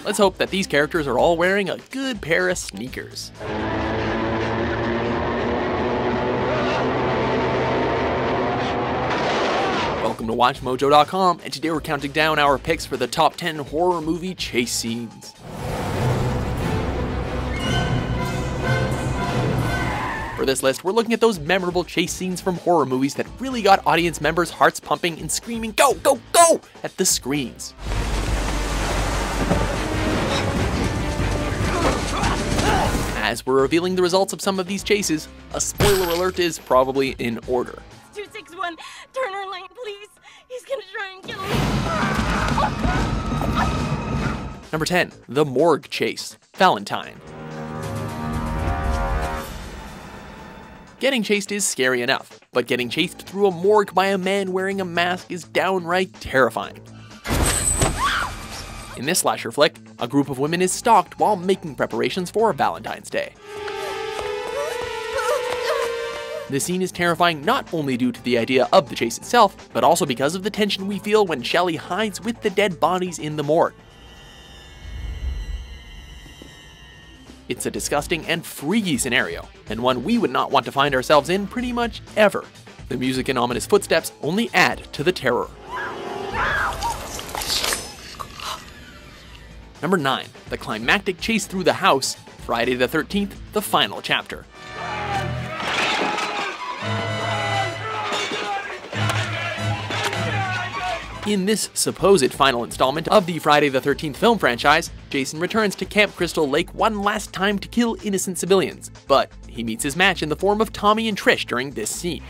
Let's hope that these characters are all wearing a good pair of sneakers. Welcome to WatchMojo.com, and today we're counting down our picks for the top 10 horror movie chase scenes. For this list, we're looking at those memorable chase scenes from horror movies that really got audience members' hearts pumping and screaming "Go, go, go!" at the screens. As we're revealing the results of some of these chases, a spoiler alert is probably in order. 261, Turner Lane, please. He's gonna try and kill me. Number 10, the morgue chase, Valentine. Getting chased is scary enough, but getting chased through a morgue by a man wearing a mask is downright terrifying. In this slasher flick, a group of women is stalked while making preparations for Valentine's Day. The scene is terrifying not only due to the idea of the chase itself, but also because of the tension we feel when Shelley hides with the dead bodies in the morgue. It's a disgusting and freaky scenario, and one we would not want to find ourselves in pretty much ever. The music and ominous footsteps only add to the terror. Number 9, the climactic chase through the house, Friday the 13th, the final chapter. In this supposed final installment of the Friday the 13th film franchise, Jason returns to Camp Crystal Lake one last time to kill innocent civilians, but he meets his match in the form of Tommy and Trish during this scene.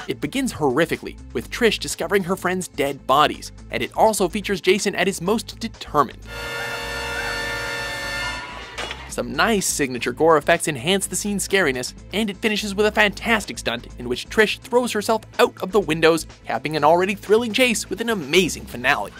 It begins horrifically, with Trish discovering her friends' dead bodies, and it also features Jason at his most determined. Some nice signature gore effects enhance the scene's scariness, and it finishes with a fantastic stunt in which Trish throws herself out of the windows, capping an already thrilling chase with an amazing finale.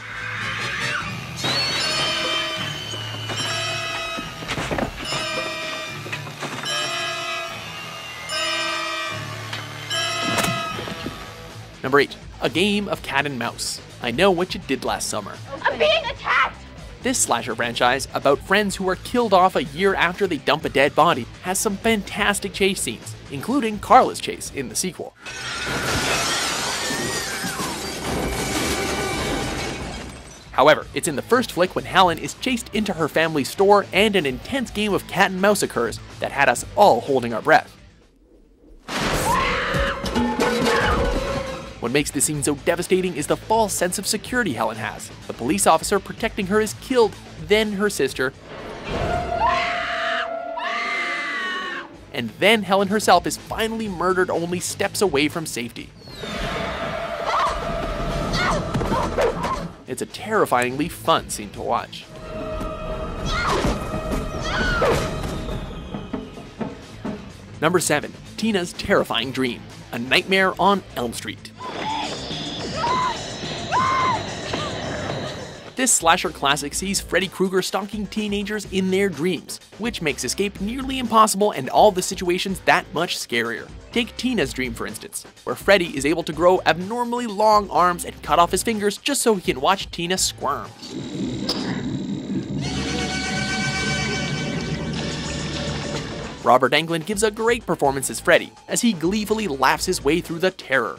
Number 8, a game of cat and mouse. I Know What You Did Last Summer. I'm being attacked! This slasher franchise, about friends who are killed off a year after they dump a dead body, has some fantastic chase scenes, including Carla's chase in the sequel. However, it's in the first flick when Helen is chased into her family's store and an intense game of cat and mouse occurs that had us all holding our breath. What makes this scene so devastating is the false sense of security Helen has. The police officer protecting her is killed, then her sister, and then Helen herself is finally murdered only steps away from safety. It's a terrifyingly fun scene to watch. Number 7, Tina's Terrifying Dream, A Nightmare on Elm Street. This slasher classic sees Freddy Krueger stalking teenagers in their dreams, which makes escape nearly impossible and all the situations that much scarier. Take Tina's dream for instance, where Freddy is able to grow abnormally long arms and cut off his fingers just so he can watch Tina squirm. Robert Englund gives a great performance as Freddy, as he gleefully laughs his way through the terror.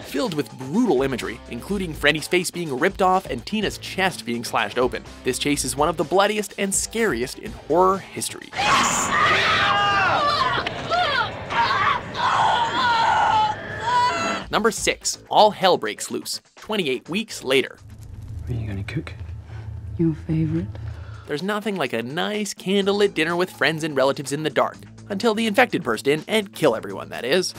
Filled with brutal imagery, including Freddy's face being ripped off and Tina's chest being slashed open, this chase is one of the bloodiest and scariest in horror history. Number 6, All Hell Breaks Loose, 28 weeks later. What are you gonna cook? Your favorite? There's nothing like a nice candlelit dinner with friends and relatives in the dark, until the infected burst in and kill everyone, that is.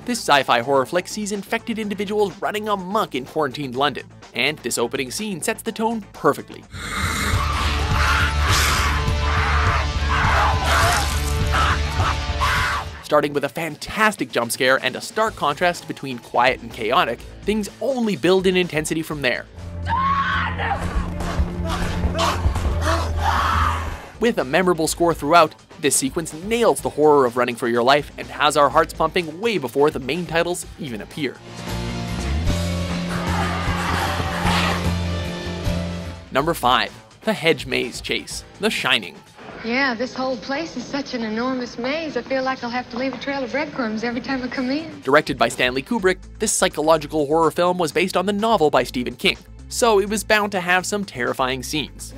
This sci-fi horror flick sees infected individuals running amok in quarantined London, and this opening scene sets the tone perfectly. Starting with a fantastic jump scare and a stark contrast between quiet and chaotic, things only build in intensity from there. With a memorable score throughout, this sequence nails the horror of running for your life and has our hearts pumping way before the main titles even appear. Number 5. The Hedge Maze Chase, The Shining. Yeah, this whole place is such an enormous maze. I feel like I'll have to leave a trail of breadcrumbs every time I come in. Directed by Stanley Kubrick, this psychological horror film was based on the novel by Stephen King, so it was bound to have some terrifying scenes.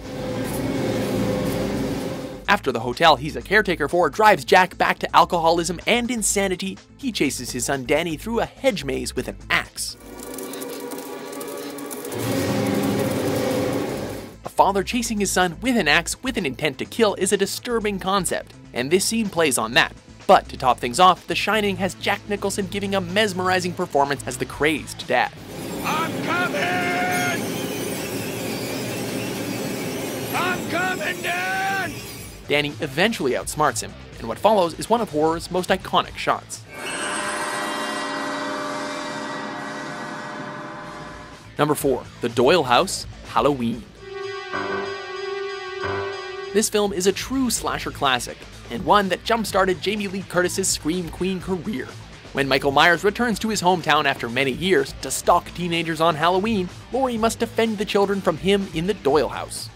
After the hotel he's a caretaker for drives Jack back to alcoholism and insanity, he chases his son Danny through a hedge maze with an axe. A father chasing his son with an axe with an intent to kill is a disturbing concept, and this scene plays on that. But to top things off, The Shining has Jack Nicholson giving a mesmerizing performance as the crazed dad. I'm coming! I'm coming, Dad! Danny eventually outsmarts him, and what follows is one of horror's most iconic shots. Number 4. The Doyle House, Halloween. This film is a true slasher classic, and one that jump-started Jamie Lee Curtis's Scream Queen career. When Michael Myers returns to his hometown after many years to stalk teenagers on Halloween, Laurie must defend the children from him in the Doyle House.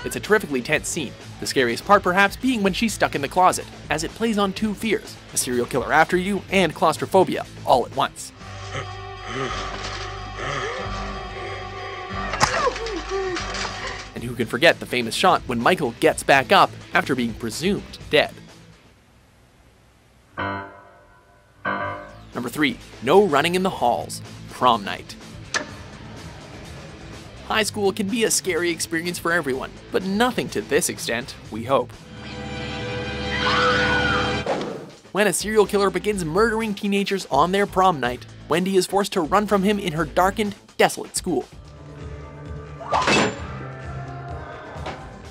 It's a terrifically tense scene, the scariest part perhaps being when she's stuck in the closet, as it plays on two fears, a serial killer after you and claustrophobia, all at once. And who can forget the famous shot when Michael gets back up after being presumed dead. Number 3. No Running in the Halls, Prom Night. High school can be a scary experience for everyone, but nothing to this extent, we hope. When a serial killer begins murdering teenagers on their prom night, Wendy is forced to run from him in her darkened, desolate school.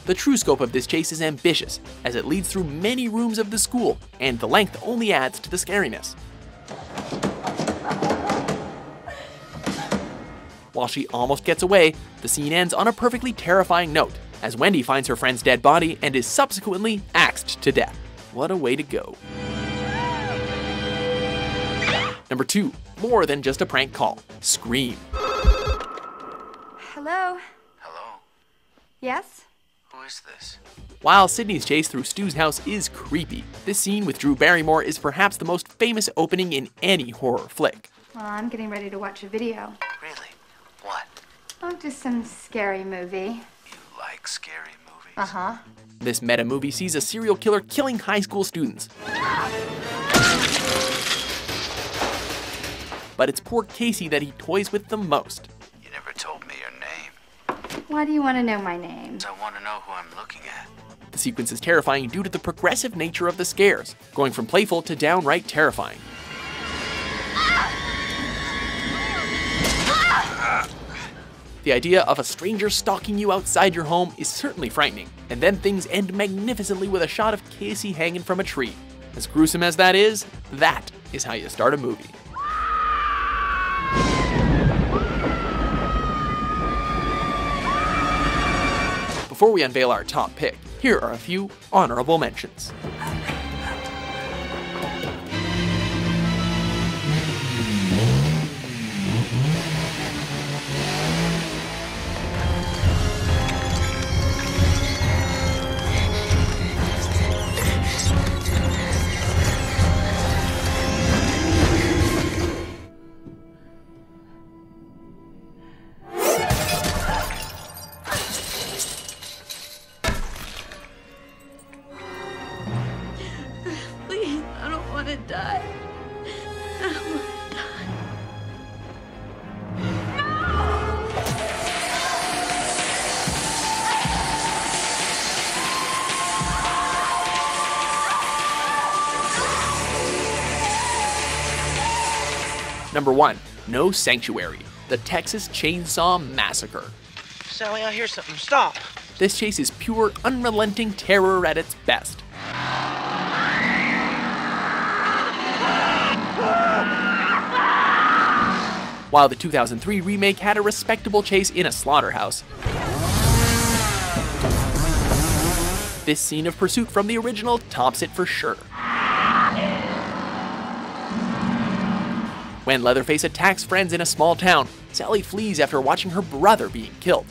The true scope of this chase is ambitious, as it leads through many rooms of the school, and the length only adds to the scariness. While she almost gets away, the scene ends on a perfectly terrifying note, as Wendy finds her friend's dead body and is subsequently axed to death. What a way to go. Number 2. More than just a prank call, Scream. Hello? Hello? Yes? Who is this? While Sydney's chase through Stu's house is creepy, this scene with Drew Barrymore is perhaps the most famous opening in any horror flick. Well, I'm getting ready to watch a video. Really? What? Oh, just some scary movie. You like scary movies? Uh-huh. This meta movie sees a serial killer killing high school students. But it's poor Casey that he toys with the most. You never told me your name. Why do you want to know my name? I want to know who I'm looking at. The sequence is terrifying due to the progressive nature of the scares, going from playful to downright terrifying. The idea of a stranger stalking you outside your home is certainly frightening, and then things end magnificently with a shot of Casey hanging from a tree. As gruesome as that is how you start a movie. Before we unveil our top pick, here are a few honorable mentions. Please, I don't want to die. I don't want to die. Number 1. No Sanctuary, The Texas Chainsaw Massacre. Sally, I hear something. Stop. This chase is pure, unrelenting terror at its best. while the 2003 remake had a respectable chase in a slaughterhouse. This scene of pursuit from the original tops it for sure. When Leatherface attacks friends in a small town, Sally flees after watching her brother being killed.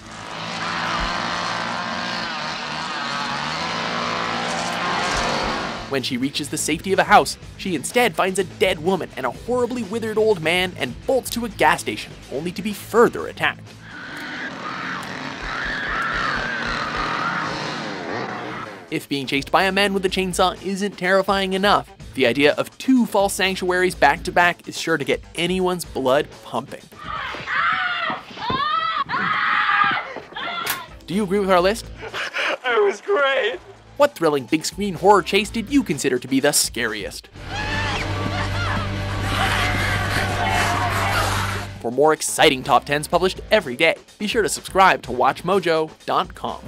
When she reaches the safety of a house, she instead finds a dead woman and a horribly withered old man and bolts to a gas station, only to be further attacked. If being chased by a man with a chainsaw isn't terrifying enough, the idea of 2 false sanctuaries back to back is sure to get anyone's blood pumping. Do you agree with our list? It was great! What thrilling big screen horror chase did you consider to be the scariest? For more exciting top 10s published every day, be sure to subscribe to WatchMojo.com.